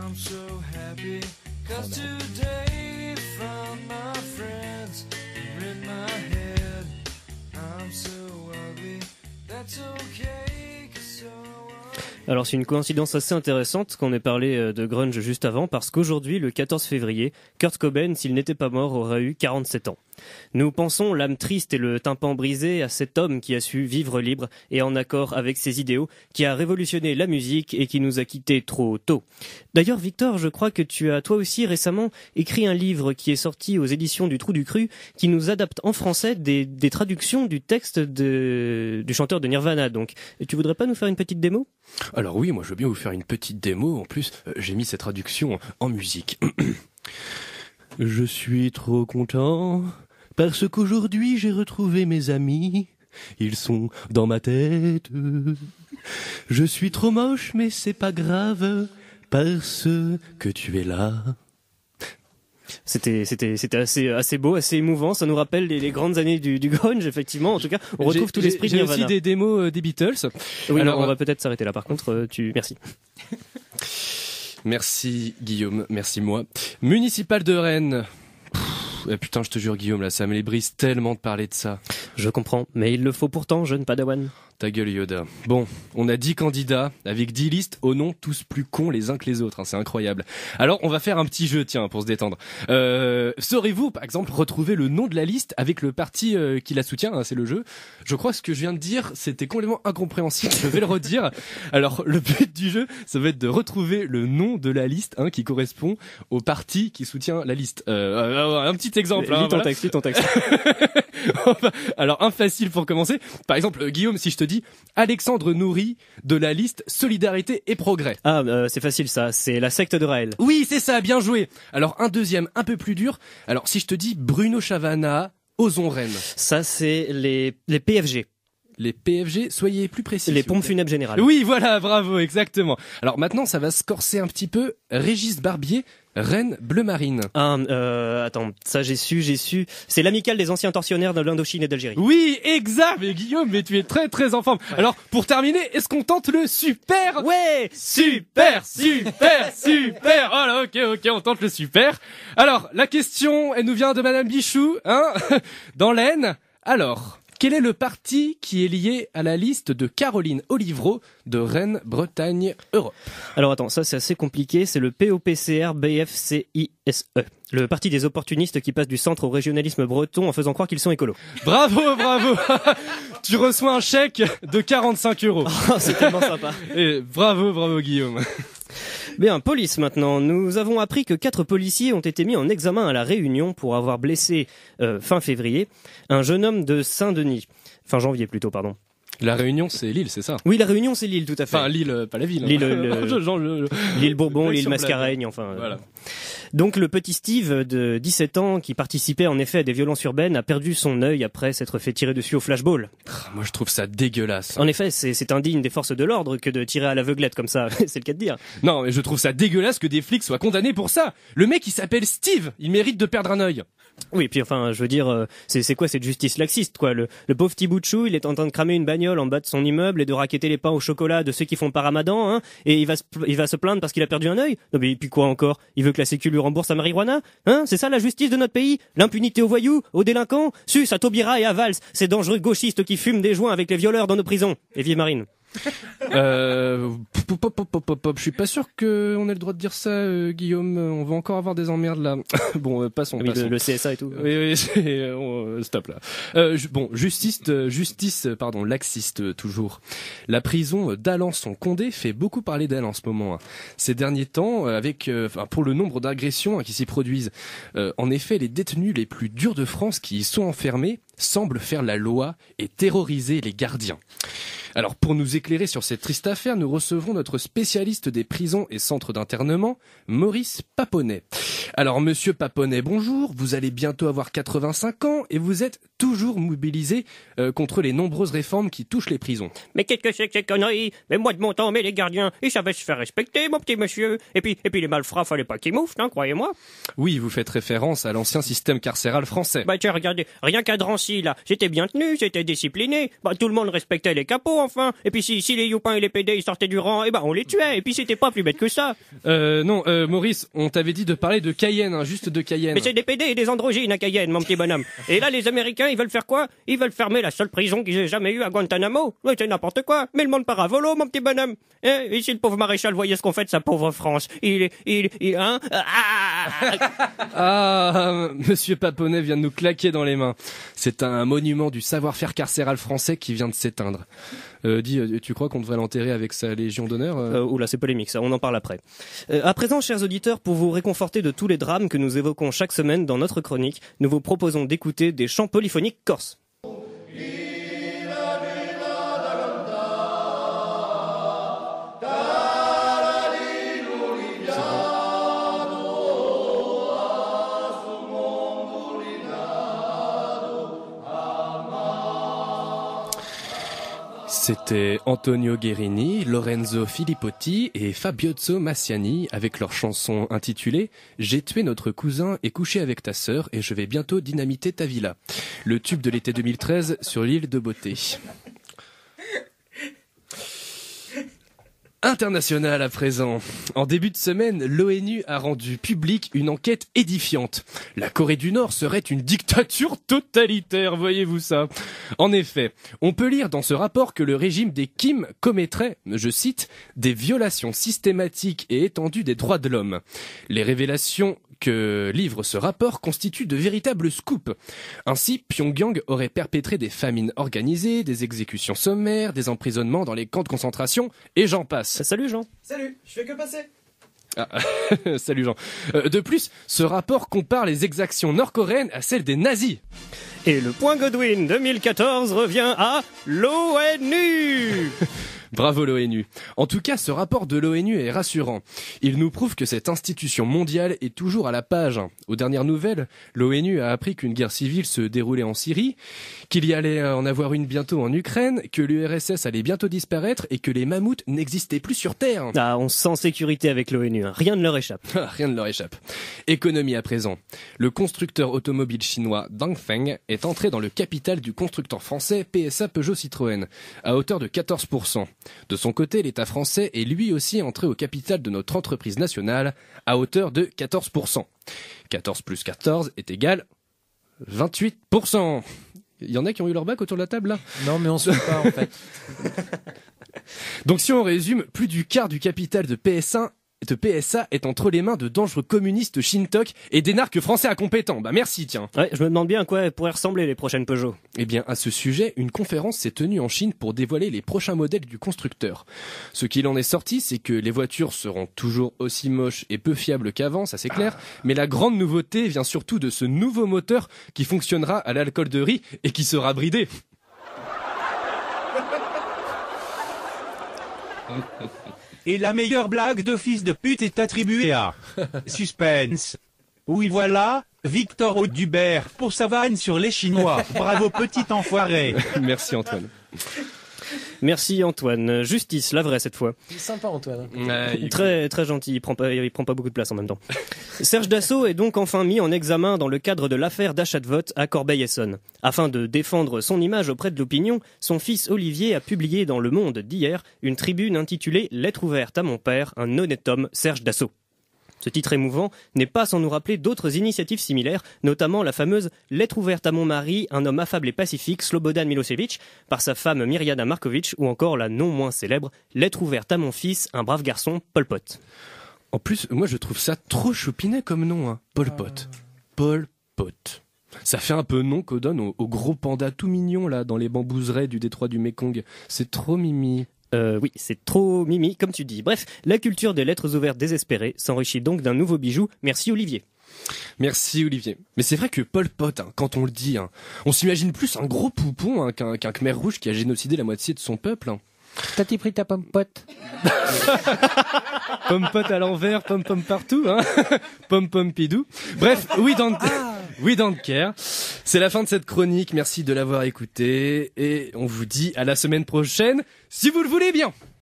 I'm so happy, 'cause today found my friends are in my head. I'm so ugly, that's okay, 'cause so Alors c'est une coïncidence assez intéressante qu'on ait parlé de grunge juste avant, parce qu'aujourd'hui, le 14 février, Kurt Cobain, s'il n'était pas mort, aurait eu 47 ans. Nous pensons l'âme triste et le tympan brisé à cet homme qui a su vivre libre et en accord avec ses idéaux, qui a révolutionné la musique et qui nous a quittés trop tôt. D'ailleurs, Victor, je crois que tu as toi aussi récemment écrit un livre qui est sorti aux éditions du Trou du Cru, qui nous adapte en français des traductions du texte du chanteur de Nirvana. Donc, tu voudrais pas nous faire une petite démo ? Alors oui, moi je veux bien vous faire une petite démo. En plus, j'ai mis cette traduction en musique. Je suis trop content parce qu'aujourd'hui j'ai retrouvé mes amis. Ils sont dans ma tête. Je suis trop moche mais c'est pas grave parce que tu es là. C'était assez beau, assez émouvant. Ça nous rappelle les grandes années du grunge, effectivement. En tout cas, on retrouve tout l'esprit de Nirvana. J'ai aussi des démos des Beatles. Oui, alors on va peut-être s'arrêter là. Par contre, merci. Merci Guillaume, merci moi. Municipal de Rennes. Putain, je te jure Guillaume, là, ça me les brise tellement de parler de ça. Je comprends, mais il le faut pourtant, jeune Padawan. Ta gueule Yoda. Bon, on a 10 candidats avec 10 listes aux noms tous plus cons les uns que les autres, hein, c'est incroyable. Alors, on va faire un petit jeu, tiens, pour se détendre. Saurez-vous, par exemple, retrouver le nom de la liste avec le parti qui la soutient, hein, c'est le jeu. Je crois que ce que je viens de dire, c'était complètement incompréhensible, je vais le redire. Alors, le but du jeu, ça va être de retrouver le nom de la liste qui correspond au parti qui soutient la liste. Un petit exemple. Lis ton texte. Alors, un facile pour commencer. Par exemple, Guillaume, si je te dis Alexandre Nourri de la liste Solidarité et Progrès. Ah, c'est facile ça, c'est la secte de Raël. Oui, c'est ça, bien joué. Alors, un deuxième, un peu plus dur. Alors, si je te dis Bruno Chavana, Ozon Rennes. Ça, c'est les PFG. Les PFG, soyez plus précis. Les pompes funèbres générales. Oui, voilà, bravo, exactement. Alors maintenant, ça va se corser un petit peu. Régis Barbier, Rennes Bleu Marine. Attends, ça j'ai su. C'est l'amicale des anciens tortionnaires de l'Indochine et d'Algérie. Oui, exact. Mais Guillaume, mais tu es très très en forme. Ouais. Alors, pour terminer, est-ce qu'on tente le super? Ouais, super. Oh là, ok, on tente le super. Alors, la question, elle nous vient de Madame Bichou, dans l'Aisne. Alors, quel est le parti qui est lié à la liste de Caroline Olivreau de Rennes, Bretagne, Europe? Alors attends, ça c'est assez compliqué, c'est le POPCR BFCISE. Le parti des opportunistes qui passe du centre au régionalisme breton en faisant croire qu'ils sont écolos. Bravo. Tu reçois un chèque de 45 €. Oh, c'est tellement sympa. Et bravo Guillaume. Bien, police maintenant. Nous avons appris que 4 policiers ont été mis en examen à La Réunion pour avoir blessé, fin février, un jeune homme de Saint-Denis. Fin janvier plutôt, pardon. La Réunion, c'est l'île, c'est ça? Oui, la Réunion, c'est l'île, tout à fait. Enfin, l'île, pas la ville. L'île Bourbon, l'île Mascareigne, enfin. Voilà. Donc, le petit Steve de 17 ans, qui participait en effet à des violences urbaines, a perdu son œil après s'être fait tirer dessus au flashball. Moi, je trouve ça dégueulasse. En effet, c'est indigne des forces de l'ordre que de tirer à l'aveuglette comme ça. C'est le cas de dire. Non, mais je trouve ça dégueulasse que des flics soient condamnés pour ça. Le mec, il s'appelle Steve. Il mérite de perdre un œil. Oui, puis enfin, je veux dire, c'est quoi cette justice laxiste, quoi? Le pauvre petit bout de chou, il est en train de cramer une bagnole en bas de son immeuble et de racketter les pains au chocolat de ceux qui font pas ramadan, hein, et il va se plaindre parce qu'il a perdu un œil? Non mais puis quoi encore? Il veut que la sécu lui rembourse sa marijuana? Hein? C'est ça la justice de notre pays? L'impunité aux voyous, aux délinquants? Sus à Taubira et à Valls, ces dangereux gauchistes qui fument des joints avec les violeurs dans nos prisons. Et vive Marine. Je suis pas sûr qu'on ait le droit de dire ça, Guillaume. On va encore avoir des emmerdes là. Bon, passons. Oui, le CSA et tout. Oui, stop là. Justice, laxiste toujours. La prison d'Alençon-Condé fait beaucoup parler d'elle en ce moment. Ces derniers temps, pour le nombre d'agressions qui s'y produisent. En effet, les détenus les plus durs de France qui y sont enfermés semblent faire la loi et terroriser les gardiens. Alors, pour nous éclairer sur cette triste affaire, nous recevons notre spécialiste des prisons et centres d'internement, Maurice Paponnet. Alors, monsieur Paponnet, bonjour. Vous allez bientôt avoir 85 ans et vous êtes toujours mobilisé contre les nombreuses réformes qui touchent les prisons. Mais qu'est-ce que c'est que ces conneries? Mais moi de mon temps, mais les gardiens, ils savaient se faire respecter, mon petit monsieur. Et puis les malfrats, fallait pas qu'ils mouftent, hein, croyez-moi. Oui, vous faites référence à l'ancien système carcéral français. Bah tiens, regardez, rien qu'à Drancy, là, j'étais bien tenu, j'étais discipliné. Bah tout le monde respectait les capots, enfin. Et puis si les youpins et les PD ils sortaient du rang, on les tuait. Et puis c'était pas plus bête que ça. Non, Maurice, on t'avait dit de parler de Cayenne, hein, juste de Cayenne. Mais c'est des PD et des androgynes à Cayenne, mon petit bonhomme. Et là, les Américains, ils veulent faire quoi? Ils veulent fermer la seule prison qu'ils aient jamais eue à Guantanamo. Ouais, c'est n'importe quoi. Mais le monde part à volo, mon petit bonhomme. Et si le pauvre maréchal voyait ce qu'on fait de sa pauvre France, Monsieur Paponnet vient de nous claquer dans les mains. C'est un monument du savoir-faire carcéral français qui vient de s'éteindre. Tu crois qu'on devrait l'enterrer avec sa Légion d'honneur Oula, c'est polémique ça, on en parle après. À présent, chers auditeurs, pour vous réconforter de tous les drames que nous évoquons chaque semaine dans notre chronique, nous vous proposons d'écouter des chants polyphoniques corses. C'était Antonio Guerini, Lorenzo Filippotti et Fabiozzo Massiani avec leur chanson intitulée « J'ai tué notre cousin et couché avec ta sœur et je vais bientôt dynamiter ta villa ». Le tube de l'été 2013 sur l'île de Beauté. International à présent. En début de semaine, l'ONU a rendu publique une enquête édifiante. La Corée du Nord serait une dictature totalitaire, voyez-vous ça. En effet, on peut lire dans ce rapport que le régime des Kim commettrait, je cite, des violations systématiques et étendues des droits de l'homme. Les révélations que livre ce rapport constituent de véritables scoops. Ainsi, Pyongyang aurait perpétré des famines organisées, des exécutions sommaires, des emprisonnements dans les camps de concentration, et j'en passe. Salut Jean. Salut, je fais que passer. Salut Jean. De plus, ce rapport compare les exactions nord-coréennes à celles des nazis. Et le point Godwin 2014 revient à l'ONU. Bravo l'ONU. En tout cas, ce rapport de l'ONU est rassurant. Il nous prouve que cette institution mondiale est toujours à la page. Aux dernières nouvelles, l'ONU a appris qu'une guerre civile se déroulait en Syrie, qu'il y allait en avoir une bientôt en Ukraine, que l'URSS allait bientôt disparaître et que les mammouths n'existaient plus sur Terre. Ah, on se sent en sécurité avec l'ONU, hein. Rien ne leur échappe. Rien ne leur échappe. Économie à présent. Le constructeur automobile chinois Dongfeng est entré dans le capital du constructeur français PSA Peugeot Citroën, à hauteur de 14%. De son côté, l'État français est lui aussi entré au capital de notre entreprise nationale à hauteur de 14%. 14 plus 14 est égal 28%. Il y en a qui ont eu leur bac autour de la table là ? Non, mais on se fait pas en fait. Donc si on résume, plus du quart du capital de PSA est entre les mains de dangereux communistes Shintok et d'énarques français incompétents. Bah merci, tiens. Ouais, je me demande bien à quoi pourraient ressembler les prochaines Peugeot. Eh bien, à ce sujet, une conférence s'est tenue en Chine pour dévoiler les prochains modèles du constructeur. Ce qu'il en est sorti, c'est que les voitures seront toujours aussi moches et peu fiables qu'avant, ça c'est clair, mais la grande nouveauté vient surtout de ce nouveau moteur qui fonctionnera à l'alcool de riz et qui sera bridé. Et la meilleure blague de fils de pute est attribuée à Suspense. Oui voilà, Victor Audubert pour sa vanne sur les Chinois. Bravo petit enfoiré. Merci Antoine. Merci Antoine. Justice, la vraie cette fois. Il est sympa Antoine. Très très gentil, il prend pas beaucoup de place en même temps. Serge Dassault est donc enfin mis en examen dans le cadre de l'affaire d'achat de vote à Corbeil-Essonnes. Afin de défendre son image auprès de l'opinion, son fils Olivier a publié dans Le Monde d'hier une tribune intitulée « Lettre ouverte à mon père, un honnête homme, Serge Dassault ». Ce titre émouvant n'est pas sans nous rappeler d'autres initiatives similaires, notamment la fameuse « Lettre ouverte à mon mari, un homme affable et pacifique, Slobodan Milosevic » par sa femme Mirjana Markovic, ou encore la non moins célèbre « Lettre ouverte à mon fils, un brave garçon, Pol Pot ». En plus, moi je trouve ça trop choupinet comme nom, hein. Pol Pot. Pol Pot. Ça fait un peu nom qu'on donne au gros panda tout mignon là dans les bambouseraies du détroit du Mékong. C'est trop mimi. Oui, c'est trop mimi, comme tu dis. Bref, la culture des lettres ouvertes désespérées s'enrichit donc d'un nouveau bijou. Merci Olivier. Merci Olivier. Mais c'est vrai que Pol Pot, hein, quand on le dit, hein, on s'imagine plus un gros poupon hein, qu'un Khmer rouge qui a génocidé la moitié de son peuple. Hein. T'as-tu pris ta pomme pote? Pomme pot à l'envers, pom pom partout, hein. Pom pom pidou. Bref, we don't care. C'est la fin de cette chronique. Merci de l'avoir écouté et on vous dit à la semaine prochaine, si vous le voulez bien.